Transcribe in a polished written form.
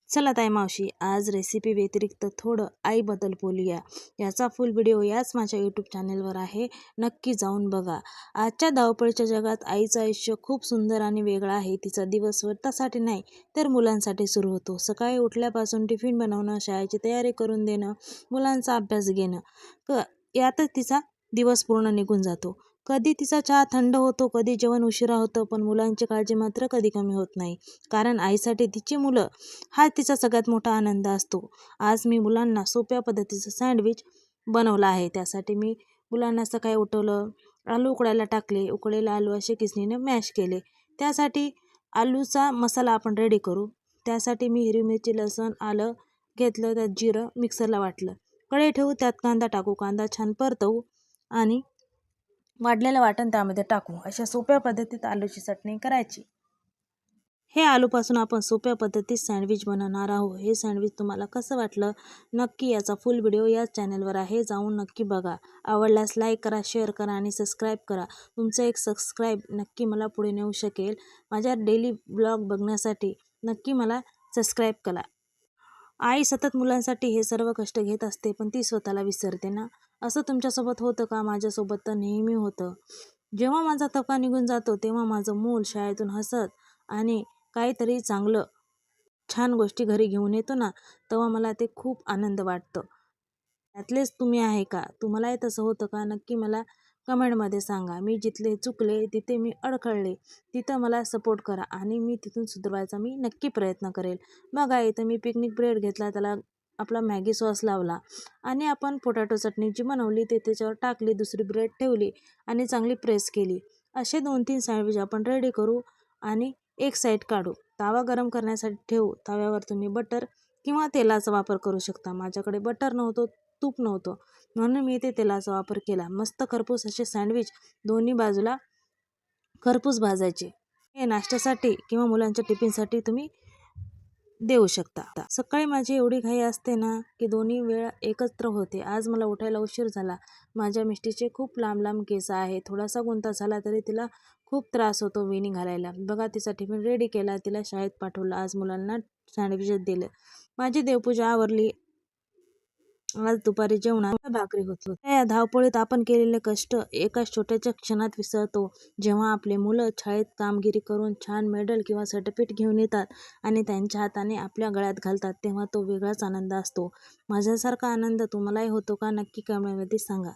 चला ताई मावशी, आज रेसिपी व्यतिरिक्त थोडं आईबद्दल बोलूया. याचा फुल व्हिडिओ याच माझ्या यूट्यूब चॅनेलवर आहे, नक्की जाऊन बघा. आजच्या धावपळीच्या जगात आईचं आयुष्य खूप सुंदर आणि वेगळं आहे. तिचा दिवस स्वतःसाठी नाही तर मुलांसाठी सुरू होतो. सकाळी उठल्यापासून टिफिन बनवणं, शाळेची तयारी करून देणं, मुलांचा अभ्यास घेणं, यातच तिचा दिवस पूर्ण निघून जातो. कधी तिचा चहा थंड होतो, कधी जेवण उशिरा होतं, पण मुलांची काळजी मात्र कधी कमी होत नाही. कारण आईसाठी तिची मुलं हा तिचा सगळ्यात मोठा आनंद असतो. आज मी मुलांना सोप्या पद्धतीचं सँडविच बनवलं आहे. त्यासाठी मी मुलांना सकाळी उठवलं, आलू उकडायला टाकले, उकळलेले आलू असे किसणीने मॅश केले. त्यासाठी आलूचा मसाला आपण रेडी करू. त्यासाठी मी हिरवी मिरची, लसूण, आलं घेतलं, त्यात जिरं मिक्सरला वाटलं. कढई ठेवू, त्यात कांदा टाकू, कांदा छान परतवू आणि वाढलेलं वाटण त्यामध्ये टाकू. अशा सोप्या पद्धतीत आलूची चटणी करायची. हे आलूपासून आपण सोप्या पद्धतीत सँडविच बनवणार आहोत. हे सँडविच तुम्हाला कसं वाटलं, नक्की याचा फुल व्हिडिओ याच चॅनलवर आहे, जाऊन नक्की बघा. आवडल्यास लाईक करा, शेअर करा आणि सबस्क्राईब करा. तुमचं एक सबस्क्राईब नक्की मला पुढे नेऊ शकेल. माझ्या डेली ब्लॉग बघण्यासाठी नक्की मला सबस्क्राईब करा. आई सतत मुलांसाठी हे सर्व कष्ट घेत असते, पण ती स्वतःला विसरते ना. असं तुमच्यासोबत होतं का? माझ्यासोबत तर नेहमी होतं. जेव्हा माझा थकवा निघून जातो, तेव्हा माझं मूल शाळेतून हसत आणि काहीतरी चांगलं छान गोष्टी घरी घेऊन येतो ना, तेव्हा मला ते खूप आनंद वाटतं. त्यातलेच तुम्ही आहे का? तुम्हालाही तसं होतं का? नक्की मला कमेंटमध्ये सांगा. मी जिथले चुकले, तिथे मी अडखळले, तिथं मला सपोर्ट करा आणि मी तिथून सुधारवायचा मी नक्की प्रयत्न करेल. बघा, इथं मी पिकनिक ब्रेड घेतला, त्याला आपला मॅगी सॉस लावला आणि आपण पोटॅटो चटणी जी बनवली ते त्याच्यावर टाकली, दुसरी ब्रेड ठेवली आणि चांगली प्रेस केली. असे 2-3 सँडविच आपण रेडी करू आणि एक साईड काढू. तवा गरम करण्यासाठी ठेवू. तव्यावर तुम्ही बटर किंवा तेलाचा वापर करू शकता. माझ्याकडे बटर नव्हतं, तूप नव्हतं, म्हणून मी इथे तेलाचा वापर केला. मस्त खरपूस असे सँडविच दोन्ही बाजूला खरपूस भाजायचे. हे नाश्त्यासाठी किंवा मुलांच्या टिफिनसाठी तुम्ही देऊ शकता. सकाळी माझी एवढी घाई असते ना, की दोन्ही वेळ एकत्र होते. आज मला उठायला उशीर झाला. माझ्या मिस्टीचे खूप लांब लांब केस आहे. थोडासा गुंता झाला तरी तिला खूप त्रास होतो वेणी घालायला. बघा, तिचा टिफिन रेडी केला, तिला शाळेत पाठवलं. आज मुलांना सँडविच दिलं. माझी देवपूजा आवरली. आज दुपारी जेवणात भाकरी होती. या धावपळीत आपण केलेले कष्ट एका छोट्याच्या क्षणात विसरतो. जेव्हा आपले मुलं शाळेत कामगिरी करून छान मेडल किंवा सर्टिफिकेट घेऊन येतात आणि त्यांच्या हाताने आपल्या गळ्यात घालतात, तेव्हा तो वेगळाच आनंद असतो. माझ्यासारखा आनंद तुम्हालाही होतो का? नक्की कमेंटमध्ये सांगा.